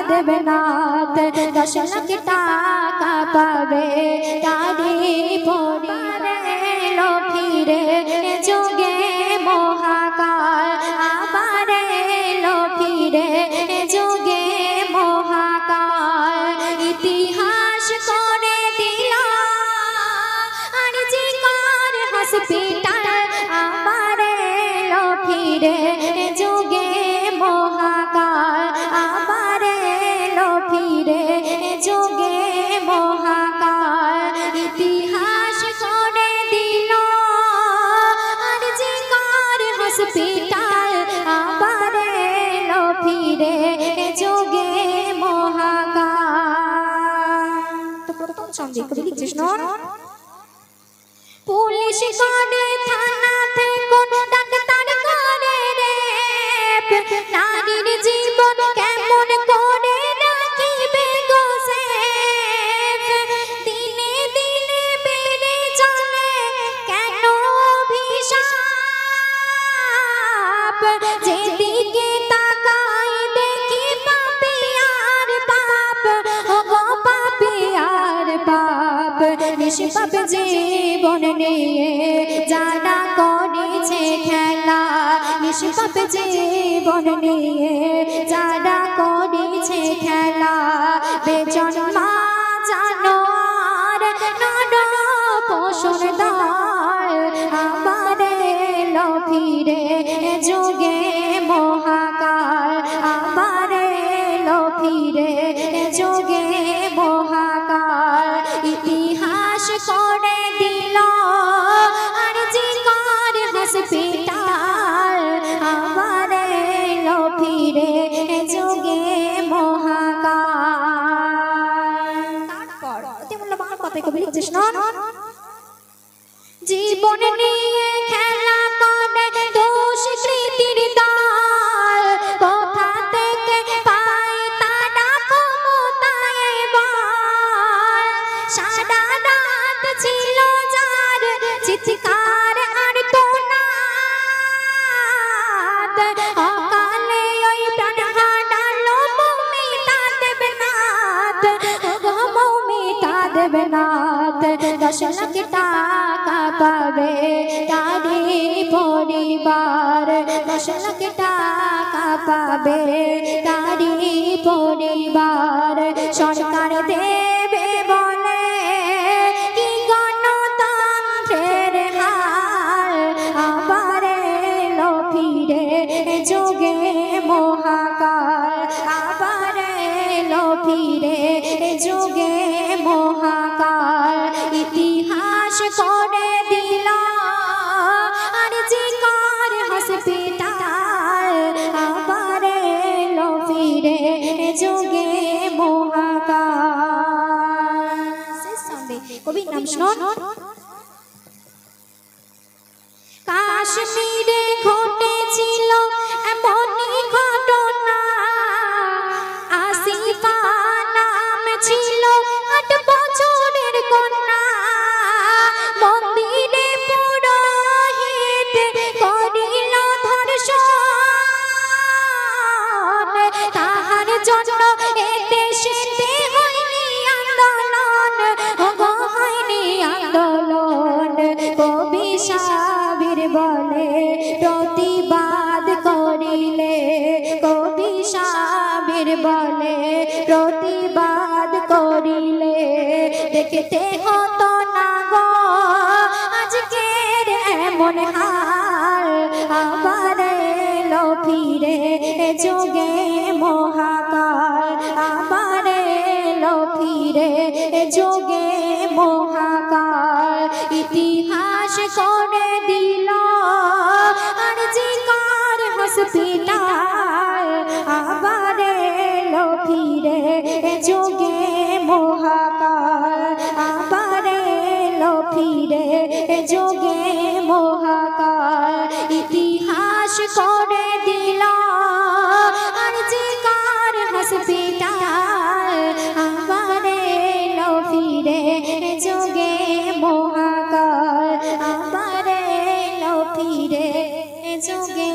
দেবনাথ 10 লাখ টাকা পাবে তারি পরিবারে এলো ফিরে যোগে মহাকাল আবার এলো ফিরে যোগে মহাকাল ইতিহাস করে দিল আরজিকর হসপিটাল আবার এলো ফিরে যোগে মহাকাল আবার এলো ফিরে যোগে মহাকাল ইতিহাস করে দিল আরজিকর হসপিটাল আবার এলো ফিরে যোগে মহাকাল। তো প্রথম ছন্দে কবি লিখছিস না পুলিশ করে থানা থেকে ডাক্তার করে রেপ নারীর জীবন কেমন করে রাখিবে গো সেফ দিনে দিনে বেড়ে চলে কেন অভিশাপ যেদিকে তাকাই দেখি পাপী আর পাপ ও গো পাপী আর পাপ নিষ্পাপ জীবন নিয়ে যারা করেছে খেলা নিষ্পাপ জীবন নিয়ে যারা করেছে খেলা বেজন্মা জানোয়ার নর পশুর দল আবার এলো ফিরে যোগে মহাকাল আবার এলো ফিরে যোগে মহাকাল ইতিহাস করে দিল আরজিকর হসপিটাল আবার এলো ফিরে যোগে মহাকাল। তারপর অতি মূল্যবান কথা কবি লিখছিস না জীবন নিয়ে খেলা করে দোষ স্মৃতির দল কোথা থেকে পায় তারা ক্ষমতায় বল সারা রাত ছিল যার চিৎকার আর তোনাদ অকালে ওই প্রাণ হারালো মৌমিতা দেবনাথ গো মৌমিতা দেবনাথ 10 লাখ টাকা পাবে তারি পরিবার 10 লাখ টাকা পাবে তারি পরিবার সরকার দেবে বলে কি গণতন্ত্রের হাল আবার এলো ফিরে যোগে মহাকাল আবার এলো ফিরে যোগে মহাকাল ইতিহাস করে দিল আরজিকর হসপিটাল আবার এলো ফিরে যোগে মহাকাল। শেষ ছন্দে কবির নাম শুনুন কাশ্মীরে ঘটেছিল এমনই ঘটনা আসিফা নাম ছিল 8 বছরের কন্যা মন্দিরে পুরোহিত করিল ধর্ষণ তাহার জন্য এ দেশেতে হয়নি আন্দোলন গো হয়নি আন্দোলন কবি সাবির বলে প্রতিবাদ করিলে কবি সাবির বলে প্রতিবাদ করিলে দেখতে হতো না গো আজকের এমন হাল আবার এলো ফিরে যোগে মহাকাল আবার এলো ফিরে যোগে মহাকাল ইতিহাস করে দিল আরজিকর হসপিটাল আবার এলো ফিরে যোগে মহাকাল আবার এলো ফিরে যোগে মহাকাল ইতিহাস করে দিল আরজিকর হসপিটাল আবার এলো ফিরে যোগে মহাকাল আবার এলো ফিরে যোগে